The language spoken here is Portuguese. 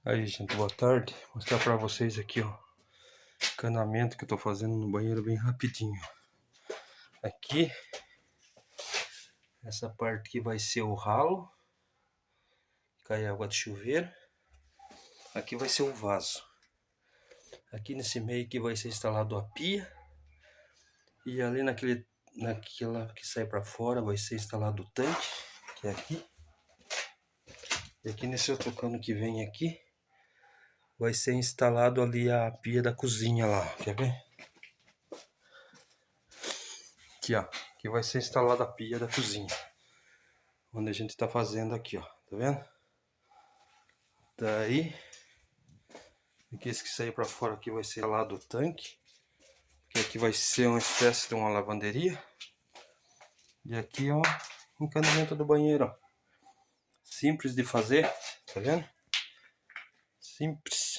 Aí, gente, boa tarde. Vou mostrar pra vocês aqui, ó, o encanamento que eu tô fazendo no banheiro bem rapidinho. Aqui, essa parte aqui vai ser o ralo, cai água de chuveiro. Aqui vai ser o vaso. Aqui nesse meio aqui vai ser instalado a pia. E ali naquela que sai pra fora vai ser instalado o tanque, que é aqui. E aqui nesse outro cano que vem aqui, vai ser instalado ali a pia da cozinha lá, quer ver? Aqui, ó, aqui vai ser instalada a pia da cozinha. Onde a gente tá fazendo aqui, ó, tá vendo? Daí, aqui esse que sair pra fora aqui vai ser lá do tanque. Que aqui vai ser uma espécie de uma lavanderia. E aqui, ó, o encanamento do banheiro, ó. Simples de fazer, tá vendo? Simples.